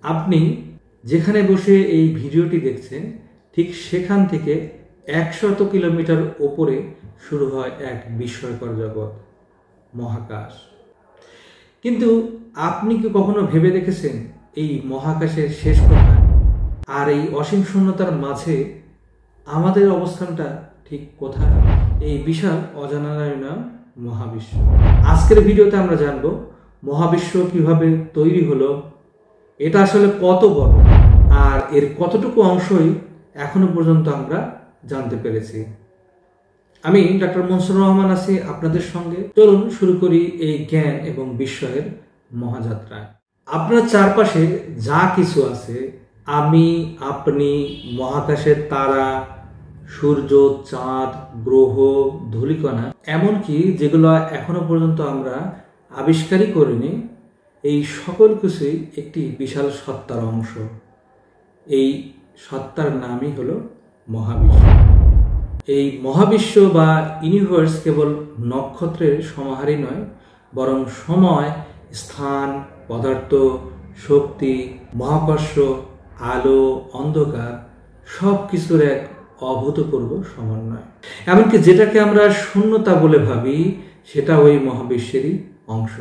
আপনি যেখানে বসে এই ভিডিওটি দেখছেন ঠিক সেখান থেকে 100 কিলোমিটার ওপরে শুরু হয় এক বিস্ময়কর জগৎ, মহাকাশ। কিন্তু আপনি কি কখনো ভেবে দেখেছেন এই মহাকাশের শেষ কোথায়? আর এই অসীম শূন্যতার মাঝে আমাদের অবস্থানটা ঠিক কোথায়? এই বিশাল অজানার নাম মহাবিশ্ব। আজকের ভিডিওতে আমরা জানব মহাবিশ্ব কিভাবে তৈরি হলো, এটা আসলে কত বড়, আর এর কতটুকু অংশই এখনো পর্যন্ত আমরা জানতে পেরেছি। আমি ডক্টর মনসুর রহমান আছি আপনাদের সঙ্গে। চলুন শুরু করি এই জ্ঞান এবং বিস্ময়ের মহাযাত্রা। আপনার চারপাশে যা কিছু আছে, আমি, আপনি, মহাকাশের তারা, সূর্য, চাঁদ, গ্রহ, ধূলিকণা, এমনকি যেগুলো এখনো পর্যন্ত আমরা আবিষ্কারই করিনি, এই সকল কিছুই একটি বিশাল সত্তার অংশ। এই সত্তার নামই হলো মহাবিশ্ব। এই মহাবিশ্ব বা ইউনিভার্স কেবল নক্ষত্রের সমাহারই নয়, বরং সময়, স্থান, পদার্থ, শক্তি, মহাকর্ষ, আলো, অন্ধকার সব কিছুর এক অভূতপূর্ব সমন্বয়। এমনকি যেটাকে আমরা শূন্যতা বলে ভাবি, সেটা ওই মহাবিশ্বেরই অংশ।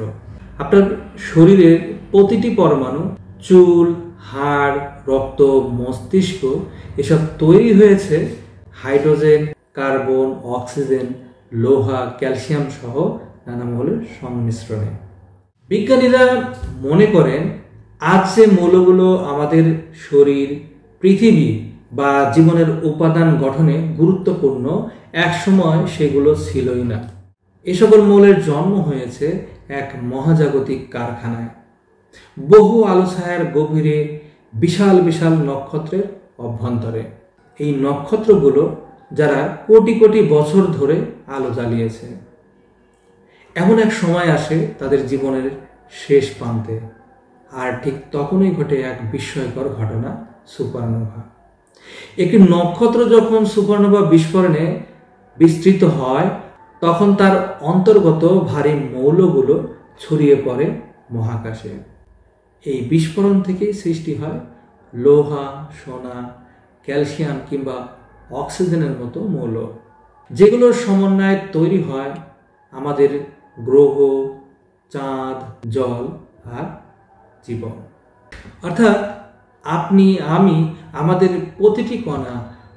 আপনার শরীরের প্রতিটি পরমাণু, চুল, হাড়, রক্ত, মস্তিষ্ক এসব তৈরি হয়েছে হাইড্রোজেন, কার্বন, অক্সিজেন, লোহা, ক্যালসিয়াম সহ নানা মৌলের সংমিশ্রণে। বিজ্ঞানীরা মনে করেন আজ যে মৌলগুলো আমাদের শরীর, পৃথিবী বা জীবনের উপাদান গঠনে গুরুত্বপূর্ণ, একসময় সেগুলো ছিলই না। এ সকল মৌলের জন্ম হয়েছে এক মহাজাগতিক কারখানায়, বহু আলো ছায়ার গভীরে, বিশাল বিশাল নক্ষত্রের অভ্যন্তরে। এই নক্ষত্রগুলো যারা কোটি কোটি বছর ধরে আলো জ্বালিয়েছে, এমন এক সময় আসে তাদের জীবনের শেষ প্রান্তে, আর ঠিক তখনই ঘটে এক বিস্ময়কর ঘটনা, সুপারনোভা। একটি নক্ষত্র যখন সুপারনোভা বিস্ফোরণে বিস্তৃত হয়, তখন তার অন্তর্গত ভারী মৌলগুলো ছড়িয়ে পড়ে মহাকাশে। এই বিস্ফোরণ থেকেই সৃষ্টি হয় লোহা, সোনা, ক্যালসিয়াম কিংবা অক্সিজেনের মতো মৌল, যেগুলোর সমন্বয়ে তৈরি হয় আমাদের গ্রহ, চাঁদ, জল আর জীবন। অর্থাৎ আপনি, আমি, আমাদের প্রতিটি কণা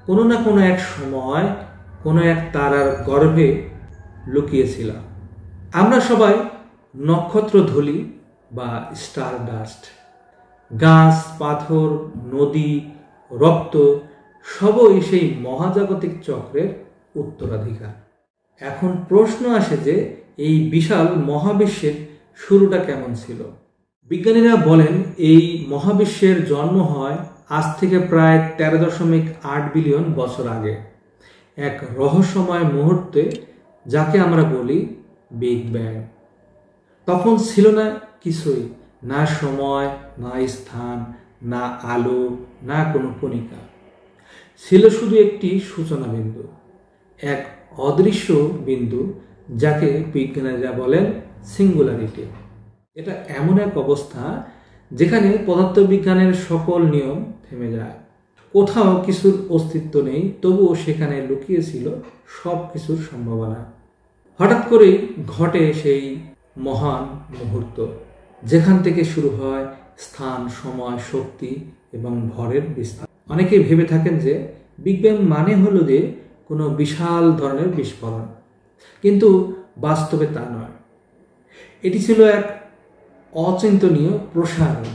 কোনো না কোনো এক সময় কোনো এক তারার গর্ভে লুকিয়েছিলাম। আমরা সবাই নক্ষত্র ধূলি বা স্টার ডাস্ট। গাছ, পাথর, নদী, রক্ত সবই সেই মহাজাগতিক চক্রের উত্তরাধিকার। এখন প্রশ্ন আসে যে এই বিশাল মহাবিশ্বের শুরুটা কেমন ছিল? বিজ্ঞানীরা বলেন এই মহাবিশ্বের জন্ম হয় আজ থেকে প্রায় 13.8 বিলিয়ন বছর আগে, এক রহস্যময় মুহূর্তে, যাকে আমরা বলি বিগ ব্যাং। তখন ছিল না কিছুই, না সময়, না স্থান, না আলো, না কোনো কণিকা। ছিল শুধু একটি সূচনা বিন্দু, এক অদৃশ্য বিন্দু, যাকে বিজ্ঞানীরা বলেন সিঙ্গুলারিটি। এটা এমন এক অবস্থা যেখানে পদার্থবিজ্ঞানের সকল নিয়ম থেমে যায়। কোথাও কিছুর অস্তিত্ব নেই, তবুও সেখানে লুকিয়েছিল সব কিছুর সম্ভাবনা। হঠাৎ করেই ঘটে সেই মহান মুহূর্ত, যেখান থেকে শুরু হয় স্থান, সময়, শক্তি এবং ভরের বিস্তার। অনেকেই ভেবে থাকেন যে বিগ ব্যাং মানে হলো যে কোনো বিশাল ধরনের বিস্ফোরণ, কিন্তু বাস্তবে তা নয়। এটি ছিল এক অচিন্তনীয় প্রসারণ,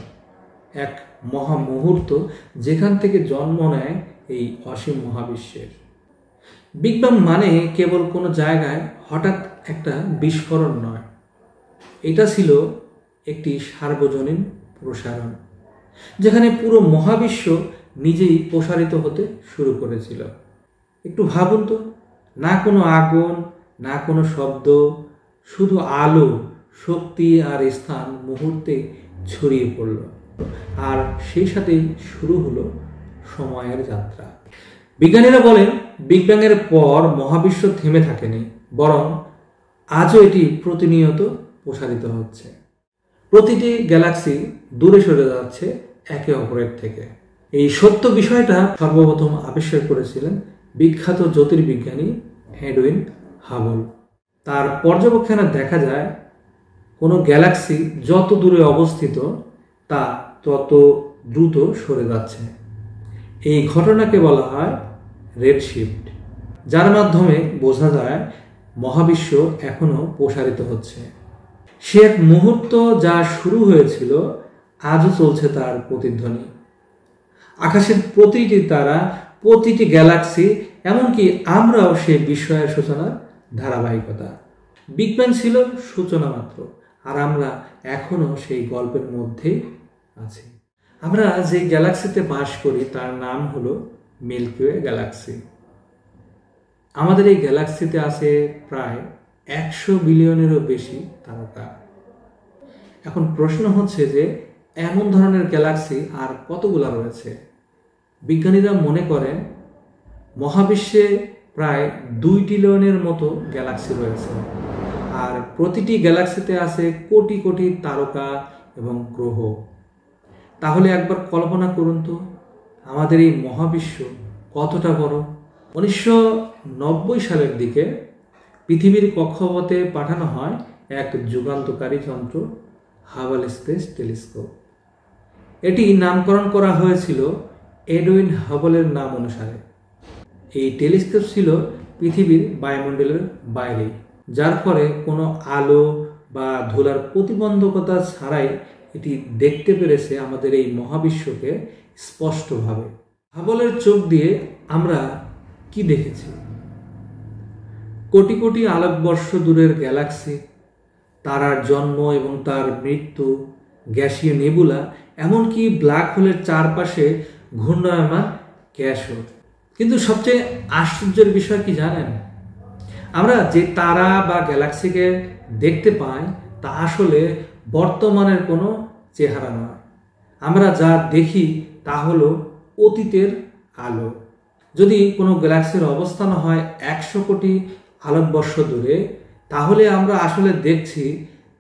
এক মহা মুহূর্ত, যেখান থেকে জন্ম নেয় এই অসীম মহাবিশ্বের। বিগ ব্যাং মানে কেবল কোনো জায়গায় হঠাৎ একটা বিস্ফোরণ নয়, এটা ছিল একটি সার্বজনীন প্রসারণ, যেখানে পুরো মহাবিশ্ব নিজেই প্রসারিত হতে শুরু করেছিল। একটু ভাবুন তো, না কোনো আগুন, না কোনো শব্দ, শুধু আলো, শক্তি আর স্থান মুহূর্তে ছড়িয়ে পড়ল, আর সেই সাথেই শুরু হলো সময়ের যাত্রা। বিজ্ঞানীরা বলেন বিগ ব্যাং এর পর মহাবিশ্ব থেমে থাকেনি, বরং আজও এটি প্রতিনিয়ত প্রসারিত হচ্ছে। প্রতিটি গ্যালাক্সি দূরে সরে যাচ্ছে একে অপরের থেকে। এই সত্য বিষয়টা সর্বপ্রথম আবিষ্কার করেছিলেন বিখ্যাত জ্যোতির্বিজ্ঞানী এডউইন হাবল। তার পর্যবেক্ষণে দেখা যায় কোনো গ্যালাক্সি যত দূরে অবস্থিত তা তত দ্রুত সরে যাচ্ছে। এই ঘটনাকে বলা হয় রেডশিফট, যার মাধ্যমে বোঝা যায় মহাবিশ্ব এখনো প্রসারিত হচ্ছে। সে এক মুহূর্ত যা শুরু হয়েছিল আজও চলছে তার প্রতিধ্বনি। আকাশের প্রতিটি তারা, প্রতিটি গ্যালাক্সি, এমনকি আমরাও সেই বিস্ময়ের সূচনার ধারাবাহিকতা। বিগ ব্যাং ছিল সূচনা মাত্র, আর আমরা এখনো সেই গল্পের মধ্যেই আছি। আমরা যে গ্যালাক্সিতে বাস করি তার নাম হলো মিল্কি ওয়ে গ্যালাক্সি। আমাদের এই গ্যালাক্সিতে আছে প্রায় 100 বিলিয়নেরও বেশি তারকা। এখন প্রশ্ন হচ্ছে যে এমন ধরনের গ্যালাক্সি আর কতগুলো রয়েছে? বিজ্ঞানীরা মনে করেন মহাবিশ্বে প্রায় 2 ট্রিলিয়নের মতো গ্যালাক্সি রয়েছে, আর প্রতিটি গ্যালাক্সিতে আছে কোটি কোটি তারকা এবং গ্রহ। তাহলে একবার কল্পনা করুন তো আমাদের এই মহাবিশ্ব কতটা বড়। 1990 সালের দিকে পৃথিবীর কক্ষপথে পাঠানো হয় এক যুগান্তকারী যন্ত্র, হাবল স্পেস টেলিস্কোপ। এটি নামকরণ করা হয়েছিল এডউইন হাবলের নাম অনুসারে। এই টেলিস্কোপ ছিল পৃথিবীর বায়ুমণ্ডলের বাইরে, যার ফলে কোনো আলো বা ধুলার প্রতিবন্ধকতা ছাড়াই এটি দেখতে পেরেছে আমাদের এই মহাবিশ্বকে স্পষ্টভাবে। হাবলের চোখ দিয়ে আমরা কি দেখেছি? কোটি কোটি আলোকবর্ষ দূরের গ্যালাক্সি, তারার জন্ম এবং তার মৃত্যু, গ্যাসীয় নেবুলা, এমনকি ব্ল্যাক হোলের চারপাশে ঘূর্ণায়মান গ্যাসও। কিন্তু সবচেয়ে আশ্চর্যের বিষয় কি জানেন? আমরা যে তারা বা গ্যালাক্সিকে দেখতে পাই তা আসলে বর্তমানের কোনো চেহারা নয়। আমরা যা দেখি তা হলো অতীতের আলো। যদি কোনো গ্যালাক্সির অবস্থান হয় 100 কোটি আলোকবর্ষ দূরে, তাহলে আমরা আসলে দেখছি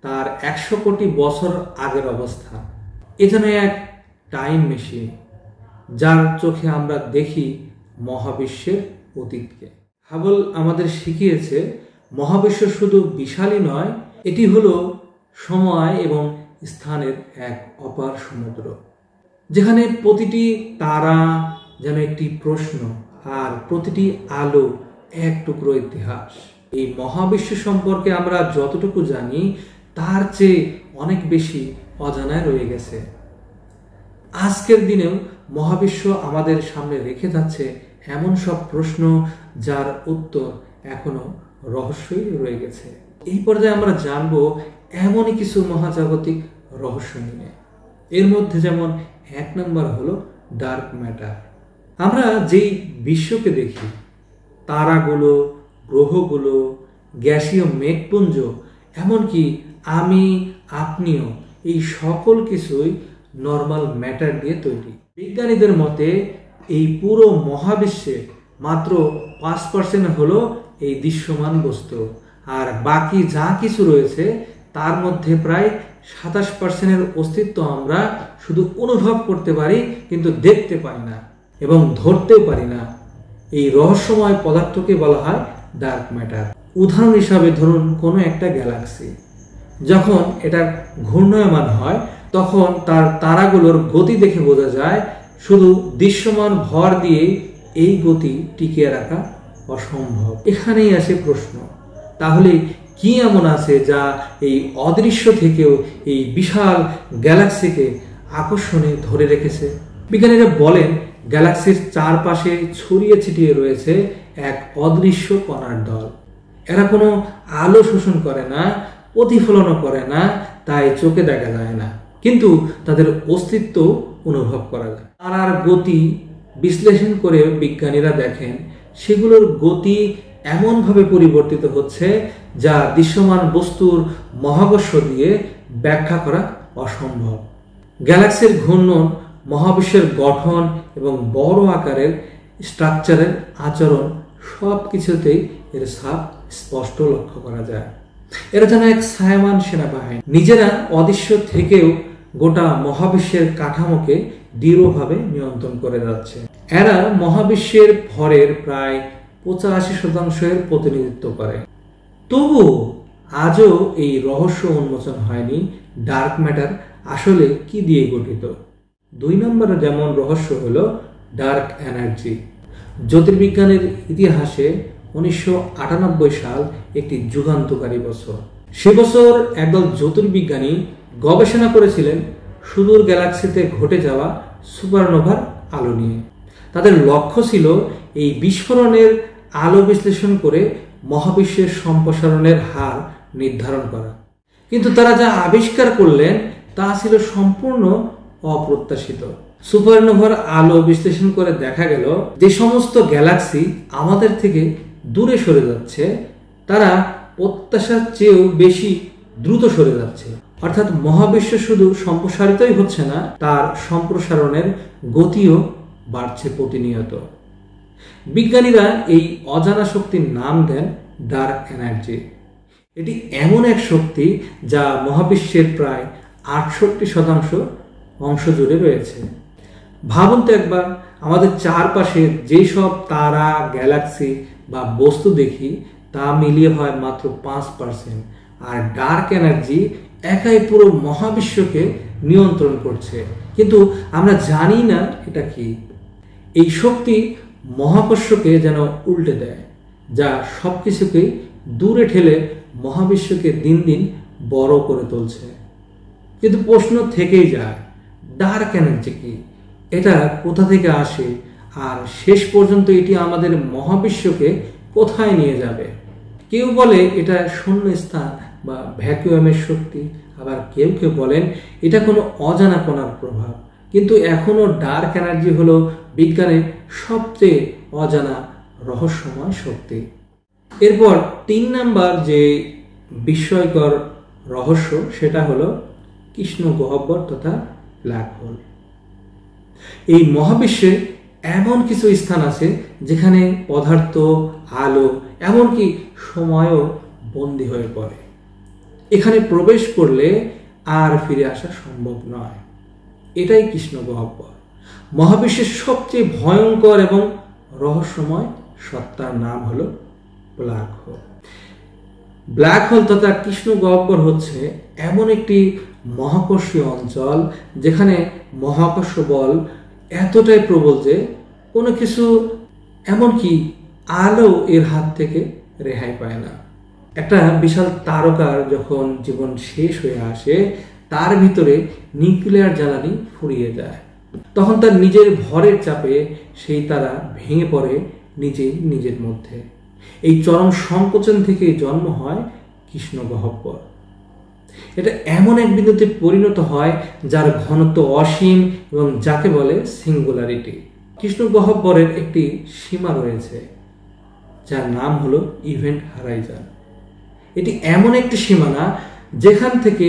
তার 100 কোটি বছর আগের অবস্থা। এ যেন এক টাইম মেশিন, যার চোখে আমরা দেখি মহাবিশ্বের অতীতকে। হাবল আমাদের শিখিয়েছে মহাবিশ্ব শুধু বিশালই নয়, এটি হলো সময় এবং স্থানের এক অপার সমুদ্র, যেখানে প্রতিটি তারা যেন একটি প্রশ্ন, আর প্রতিটি আলো এক টুকরো ইতিহাস। এই মহাবিশ্ব সম্পর্কে আমরা যতটুকু জানি তার চেয়ে অনেক বেশি অজানায় রয়ে গেছে। আজকের দিনেও মহাবিশ্ব আমাদের সামনে রেখে যাচ্ছে এমন সব প্রশ্ন যার উত্তর এখনো রহস্যই রয়ে গেছে। এই পর্যায়ে আমরা জানবো এমনই কিছু মহাজাগতিক রহস্য নিয়ে। এর মধ্যে যেমন 1 নম্বর হলো ডার্ক ম্যাটার। আমরা যেই বিশ্বকে দেখি, তারাগুলো, গ্রহগুলো, গ্যাসীয় মেঘপুঞ্জ, এমনকি আমি, আপনিও, এই সকল কিছুই নর্মাল ম্যাটার দিয়ে তৈরি। বিজ্ঞানীদের মতে এই পুরো মহাবিশ্বে মাত্র 5% হলো এই দৃশ্যমান বস্তু, আর বাকি যা কিছু রয়েছে তার মধ্যে প্রায় 27%-এর অস্তিত্ব আমরা শুধু অনুভব করতে পারি, কিন্তু দেখতে পাই না এবং ধরতেও পারি না। এই রহস্যময় পদার্থকে বলা হয় ডার্ক ম্যাটার। উদাহরণ হিসাবে ধরুন কোনো একটা গ্যালাক্সি যখন এটা ঘূর্ণায়মান হয়, তখন তার তারাগুলোর গতি দেখে বোঝা যায় শুধু দৃশ্যমান ভর দিয়ে এই গতি টিকিয়ে রাখা অসম্ভব। এখানেই আসে প্রশ্ন, তাহলে কি এমন আছে যা এই অদৃশ্য থেকেও এই বিশাল গ্যালাক্সিকে আকর্ষণে ধরে রেখেছে? বিজ্ঞানীরা বলেন গ্যালাক্সির চারপাশে ছড়িয়ে ছিটিয়ে রয়েছে এক অদৃশ্য কণার দল। এরা কোনো আলো শোষণ করে না, প্রতিফলনও করে না, তাই চোখে দেখা যায় না, কিন্তু তাদের অস্তিত্ব অনুভব করা যায়। তারার গতি বিশ্লেষণ করে বিজ্ঞানীরা দেখেন সেগুলোর গতি এমনভাবে পরিবর্তিত হচ্ছে যা দৃশ্যমান বস্তুর মহাকর্ষ দিয়ে ব্যাখ্যা করা অসম্ভব। গ্যালাক্সির ঘূর্ণন, মহাবিশ্বের গঠন এবং বড় আকারের স্ট্রাকচারের আচরণ সব কিছুতেই এর ছাপ স্পষ্ট লক্ষ্য করা যায়। এরা যেন এক ছায়ামান সেনাবাহিনী, নিজেরা অদৃশ্য থেকেও গোটা মহাবিশ্বের কাঠামোকে দৃঢ়ভাবে নিয়ন্ত্রণ করে যাচ্ছে। এরা মহাবিশ্বের ভরের প্রায় 85% প্রতিনিধিত্ব করে। তবু আজও এই রহস্য উন্মোচন হয়নি, ডার্ক ম্যাটার আসলে কি দিয়ে গঠিত। 2 নম্বরে যেমন রহস্য হলো ডার্ক এনার্জি। জ্যোতির্বিজ্ঞানের ইতিহাসে 1998 সাল একটি যুগান্তকারী বছর। সে বছর একদল জ্যোতির্বিজ্ঞানী গবেষণা করেছিলেন সুদূর গ্যালাক্সিতে ঘটে যাওয়া সুপারনোভার আলো নিয়ে। তাদের লক্ষ্য ছিল এই বিস্ফোরণের আলো বিশ্লেষণ করে মহাবিশ্বের সম্প্রসারণের হার নির্ধারণ করা। কিন্তু তারা যা আবিষ্কার করলেন তা ছিল সম্পূর্ণ অপ্রত্যাশিত। সুপারনোভার আলো বিশ্লেষণ করে দেখা গেল যে সমস্ত গ্যালাক্সি আমাদের থেকে দূরে সরে যাচ্ছে তারা প্রত্যাশার চেয়েও বেশি দ্রুত সরে যাচ্ছে। অর্থাৎ মহাবিশ্ব শুধু সম্প্রসারিতই হচ্ছে না, তার সম্প্রসারণের গতিও বাড়ছে প্রতিনিয়ত। বিজ্ঞানীরা এই অজানা শক্তির নাম দেন ডার্ক এনার্জি। এটি এমন এক শক্তি যা মহাবিশ্বের প্রায় 68% অংশ জুড়ে রয়েছে। ভাবুন তো একবার, আমাদের চারপাশে যেসব তারা, গ্যালাক্সি বা বস্তু দেখি তা মিলিয়ে হয় মাত্র 5%, আর ডার্ক এনার্জি একাই পুরো মহাবিশ্বকে নিয়ন্ত্রণ করছে, কিন্তু আমরা জানি না এটা কি। এই শক্তি মহাকর্ষকে যেন উল্টে দেয়, যা সবকিছুকে দূরে ঠেলে মহাবিশ্বকে দিন দিন বড় করে তুলছে। কিন্তু প্রশ্ন থেকেই যায়, ডার্ক এনার্জি কি, এটা কোথা থেকে আসে, আর শেষ পর্যন্ত এটি আমাদের মহাবিশ্বকে কোথায় নিয়ে যাবে? কেউ বলে এটা শূন্য স্থান বা ভ্যাকুয়ামের শক্তি, আবার কেউ কেউ বলেন এটা কোনো অজানা কণার প্রভাব। কিন্তু এখনো ডার্ক এনার্জি হলো বিজ্ঞানের সবচেয়ে অজানা রহস্যময় শক্তি। এরপর 3 নাম্বার যে বিস্ময়কর রহস্য সেটা হলো কৃষ্ণ গহ্বর তথা ব্ল্যাক হোল। এই মহাবিশ্বে এমন কিছু স্থান আছে যেখানে পদার্থ, আলো, এমনকি সময়ও বন্দী হয়ে পড়ে। এখানে প্রবেশ করলে আর ফিরে আসা সম্ভব নয়। এটাই কৃষ্ণ গহ্বর। মহাবিশ্বের সবচেয়ে ভয়ঙ্কর এবং রহস্যময় সত্তার নাম হলো ব্ল্যাক হোল। ব্ল্যাক হোল তথা কৃষ্ণ গহ্বর হচ্ছে এমন একটি মহাকর্ষীয় অঞ্চল যেখানে মহাকর্ষ বল এতটাই প্রবল যে কোনো কিছু, এমনকি আলো এর হাত থেকে রেহাই পায় না। একটা বিশাল তারকার যখন জীবন শেষ হয়ে আসে, তার ভিতরে নিউক্লিয়ার জ্বালানি ফুরিয়ে যায়, তখন তার নিজের ভরের চাপে সেই তারা ভেঙে পড়ে নিজের মধ্যে। এই চরম সংকোচন থেকে জন্ম হয় কৃষ্ণ গহ্বর। এটা এমন এক বিন্দুতে পরিণত হয় যার ঘনত্ব অসীম এবং যাকে বলে সিঙ্গুলারিটি। কৃষ্ণ গহ্বরের একটি সীমা রয়েছে যার নাম হলো ইভেন্ট হারাইজন। এটি এমন একটি সীমানা যেখান থেকে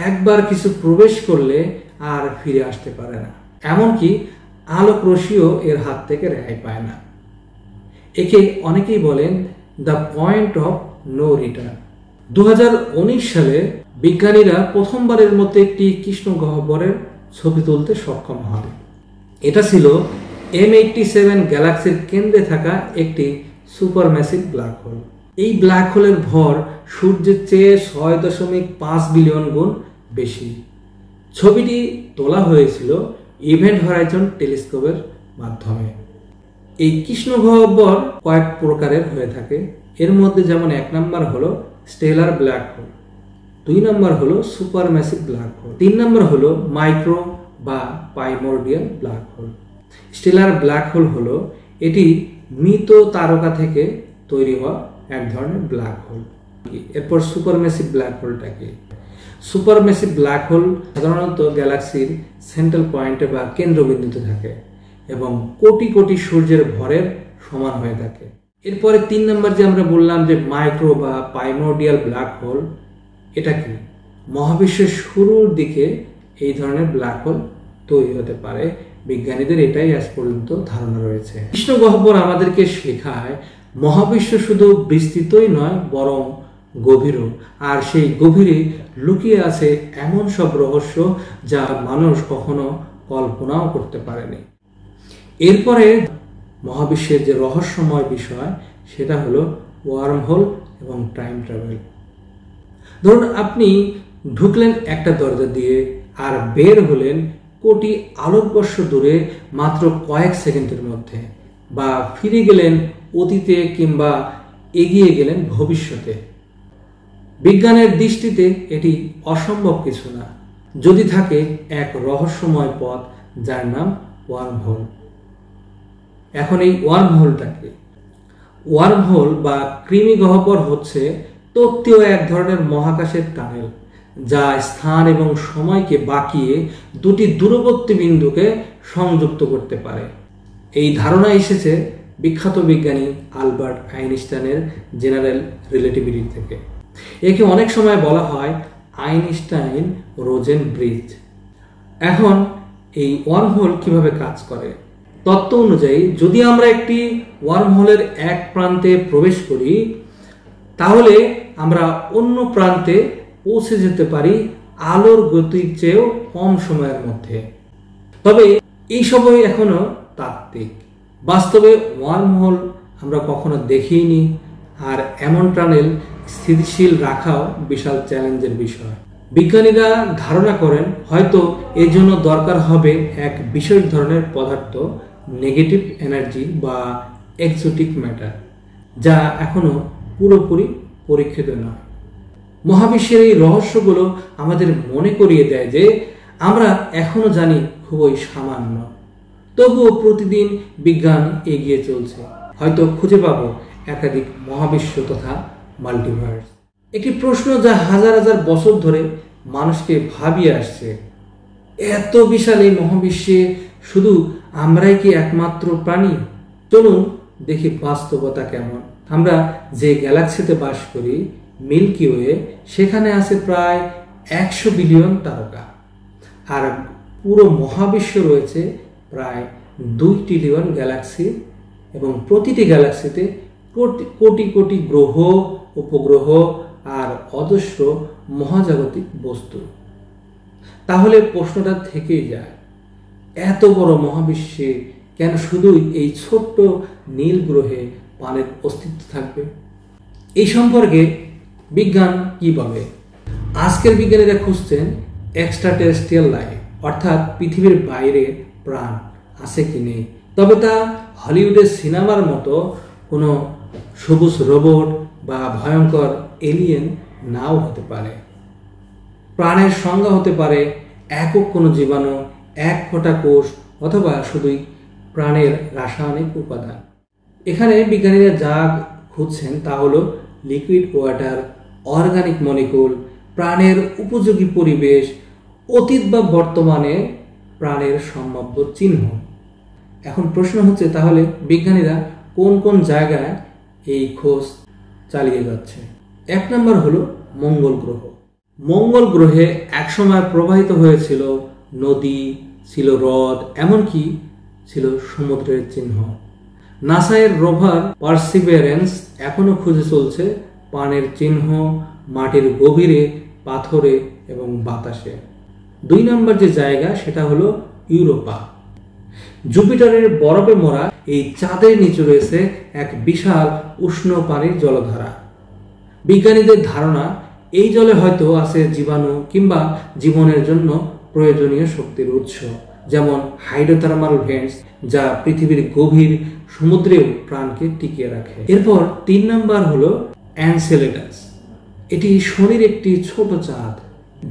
একবার কিছু প্রবেশ করলে আর ফিরে আসতে পারে না, এমনকি আলোক রশ্মিও এর হাত থেকে রেহাই পায় না। একে অনেকেই বলেন the point of no return. 2019 সালে বিজ্ঞানীরা প্রথমবারের মতো একটি কৃষ্ণ গহ্বরের ছবি তুলতে সক্ষম হন। এটা ছিল M87 গ্যালাক্সির কেন্দ্রে থাকা একটি সুপারম্যাসিভ ব্ল্যাক হোল। এই ব্ল্যাক হোলের ভর সূর্যের চেয়ে 6.5 বিলিয়ন গুণ বেশি। ছবিটি তোলা হয়েছিল ইভেন্ট হরাইজন টেলিস্কোপের মাধ্যমে। এই কৃষ্ণ গহ্বর কয়েক প্রকারের হয়ে থাকে। এর মধ্যে যেমন 1 নাম্বার হলো স্টেলার ব্ল্যাক হোল, 2 নাম্বার হলো সুপারম্যাসিভ ব্ল্যাক হোল, 3 নাম্বার হলো মাইক্রো বা primordial black hole. Stellar black hole হলো এটি মৃত তারকা থেকে তৈরি হওয়া এক ধরনের ব্ল্যাক হোল। এরপর সুপারম্যাসিভ ব্ল্যাক হোলটা কি? সুপারম্যাসিভ ব্ল্যাক হোল সাধারণত গ্যালাক্সির সেন্ট্রাল পয়েন্টে বা কেন্দ্রবিন্দুতে থাকে এবং কোটি কোটি সূর্যের ভরের সমান হয়ে থাকে। এরপরে 3 নাম্বার যে আমরা বললাম যে মাইক্রো বা প্রাইমোরডিয়াল ব্ল্যাক হোল, এটা কি? মহাবিশ্বের শুরুর দিকে এই ধরনের ব্ল্যাক হোল তৈরি হতে পারে। বিজ্ঞানীদের এটাই আজ পর্যন্ত ধারণা রয়েছে। কৃষ্ণ গহ্বর আমাদেরকে শেখায় মহাবিশ্ব শুধু বিস্তৃতই নয় বরং গভীরও, আর সেই গভীরে লুকিয়ে আছে এমন সব রহস্য যা মানুষ কখনো কল্পনাও করতে পারেনি। এরপরে মহাবিশ্বের যে রহস্যময় বিষয় সেটা হলো ওয়ার্মহোল এবং টাইম ট্রাভেল। ধরুন আপনি ঢুকলেন একটা দরজা দিয়ে আর বের হলেন কোটি আলোকবর্ষ দূরে মাত্র কয়েক সেকেন্ডের মধ্যে, বা ফিরে গেলেন অতীতে কিংবা এগিয়ে গেলেন ভবিষ্যতে। বিজ্ঞানের দৃষ্টিতে এটি অসম্ভব কিছু না, যদি থাকে এক রহস্যময় পথ যার নাম ওয়ার্মহোল। এখন এই ওয়ার্মহোলটাকে ওয়ার্মহোল বা কৃমি গহ্বর হচ্ছে তত্ত্বীয় এক ধরনের মহাকাশের টানেল, যা স্থান এবং সময়কে বাঁকিয়ে দুটি দূরবর্তী বিন্দুকে সংযুক্ত করতে পারে। এই ধারণা এসেছে বিখ্যাত বিজ্ঞানী আলবার্ট আইনস্টাইনের জেনারেল রিলেটিভিটি থেকে। একে অনেক সময় বলা হয় আইনস্টাইন রোজেন ব্রিজ। এখন এই ওয়ার্মহোল কিভাবে কাজ করে? তত্ত্ব অনুযায়ী যদি আমরা একটি ওয়ার্মহোলের এক প্রান্তে প্রবেশ করি, তাহলে আমরা অন্য প্রান্তে পৌঁছে যেতে পারি আলোর গতির চেয়েও কম সময়ের মধ্যে। তবে এই সবই এখনো তাত্ত্বিক। বাস্তবে ওয়ার্মহোল আমরা কখনো দেখিনি, আর এমন টানেল স্থিতিশীল রাখাও বিশাল চ্যালেঞ্জের বিষয়। বিজ্ঞানীরা ধারণা করেন হয়তো এর জন্য দরকার হবে এক বিশেষ ধরনের পদার্থ, নেগেটিভ এনার্জি বা এক্সোটিক ম্যাটার, যা এখনো পুরোপুরি পরীক্ষিত নয়। মহাবিশ্বের এই রহস্যগুলো আমাদের মনে করিয়ে দেয় যে আমরা এখনো জানি খুবই সামান্য, তবুও প্রতিদিন বিজ্ঞান এগিয়ে চলছে। হয়তো খুঁজে পাবো একাধিক মহাবিশ্ব তথা মাল্টিভার্স। একটি প্রশ্ন যা হাজার হাজার বছর ধরে মানুষকে ভাবিয়ে আসছে, এত বিশাল এই মহাবিশ্বে শুধু আমরাই কি একমাত্র প্রাণী? চলুন দেখি বাস্তবতা কেমন। আমরা যে গ্যালাক্সিতে বাস করি, মিল্কি ওয়ে, সেখানে আছে প্রায় 100 বিলিয়ন তারকা, আর পুরো মহাবিশ্ব রয়েছে প্রায় 2 ট্রিলিয়ন গ্যালাক্সি, এবং প্রতিটি গ্যালাক্সিতে কোটি কোটি গ্রহ, উপগ্রহ আর অজস্র মহাজাগতিক বস্তু। তাহলে প্রশ্নটা থেকেই যায়, এত বড় মহাবিশ্বে কেন শুধুই এই ছোট্ট নীল গ্রহে প্রাণের অস্তিত্ব থাকবে? এই সম্পর্কে বিজ্ঞান কি বলে? আজকের বিজ্ঞানীরা খুঁজছেন এক্সট্রা টেরেস্ট্রিয়াল লাইফ, অর্থাৎ পৃথিবীর বাইরে প্রাণ আছে কি নেই। তবে তা হলিউডের সিনেমার মতো কোনো সবুজ রোবট বা ভয়ঙ্কর এলিয়েন নাও হতে পারে। প্রাণের সংজ্ঞা হতে পারে একক কোনো জীবাণু, এক ফোঁটা কোষ, অথবা শুধুই প্রাণের রাসায়নিক উপাদান। এখানে বিজ্ঞানীরা যা খুঁজছেন তা হলো লিকুইড ওয়াটার, অর্গানিক মলিকুল, প্রাণের উপযোগী পরিবেশ, অতীত বা বর্তমানে প্রাণের সম্ভাব্য চিহ্ন। এখন প্রশ্ন হচ্ছে, তাহলে বিজ্ঞানীরা কোন কোন জায়গায় এই খোঁজ চালিয়ে যাচ্ছে? 1 নম্বর হলো মঙ্গল গ্রহ। মঙ্গল গ্রহে একসময় প্রবাহিত হয়েছিল নদী, ছিল হ্রদ, এমনকি ছিল সমুদ্রের চিহ্ন। নাসায়ের রোভার পারসিভিয়ারেন্স এখনো খুঁজে চলছে প্রাণের চিহ্ন মাটির গভীরে, পাথরে এবং বাতাসে। 2 নম্বর যে জায়গা সেটা হলো ইউরোপা। জুপিটারের বরফে মোড়া এই চাঁদের নিচে রয়েছে এক বিশাল উষ্ণ পানির জলধারা। বিজ্ঞানীদের ধারণা এই জলে হয়তো আছে জীবাণু কিংবা জীবনের জন্য প্রয়োজনীয় শক্তির উৎস, যেমন হাইড্রোথার্মাল ভেন্টস, যা পৃথিবীর গভীর সমুদ্রেও প্রাণকে টিকিয়ে রাখে। এরপর 3 নম্বর হলো এনসেলেডাস। এটি শনির একটি ছোট চাঁদ,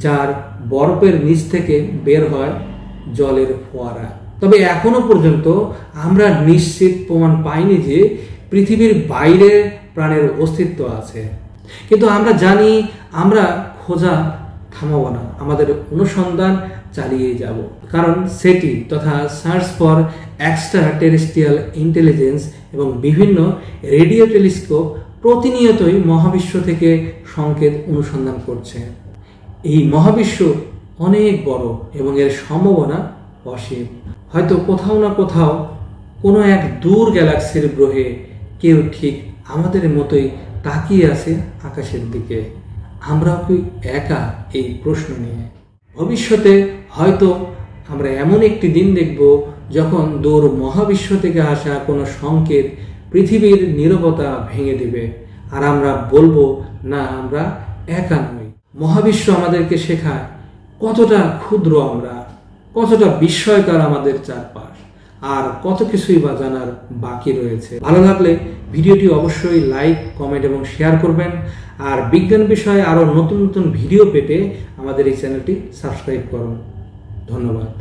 যার বরফের নিচ থেকে বের হয় জলের ফোয়ারা। তবে এখনো পর্যন্ত আমরা নিশ্চিত প্রমাণ পাইনি যে পৃথিবীর বাইরে প্রাণের অস্তিত্ব আছে। কিন্তু আমরা জানি আমরা খোঁজা থামাবো না, আমাদের অনুসন্ধান চালিয়ে যাব, কারণ সেটি তথা search for extra terrestrial intelligence এবং বিভিন্ন রেডিও টেলিস্কোপ প্রতিনিয়তই মহাবিশ্ব থেকে সংকেত অনুসন্ধান করছে। এই মহাবিশ্ব অনেক বড় এবং এর সম্ভাবনা অসীম। হয়তো কোথাও না কোথাও কোনো এক দূর গ্যালাক্সির গ্রহে কেউ ঠিক আমাদের মতোই তাকিয়ে আছে আকাশের দিকে। আমরাও কি একা এই প্রশ্ন নিয়ে? ভবিষ্যতে হয়তো আমরা এমন একটি দিন দেখব যখন দূর মহাবিশ্ব থেকে আসা কোনো সংকেত পৃথিবীর নীরবতা ভেঙে দেবে, আর আমরা বলবো না, আমরা একা নই। মহাবিশ্ব আমাদেরকে শেখায় কতটা ক্ষুদ্র আমরা, কতটা বিস্ময়কর আমাদের চারপাশ, আর কত কিছুই বা জানার বাকি রয়েছে। ভালো লাগলে ভিডিওটি অবশ্যই লাইক, কমেন্ট এবং শেয়ার করবেন। আর বিজ্ঞান বিষয়ে আরও নতুন নতুন ভিডিও পেতে আমাদের এই চ্যানেলটি সাবস্ক্রাইব করুন। ধন্যবাদ।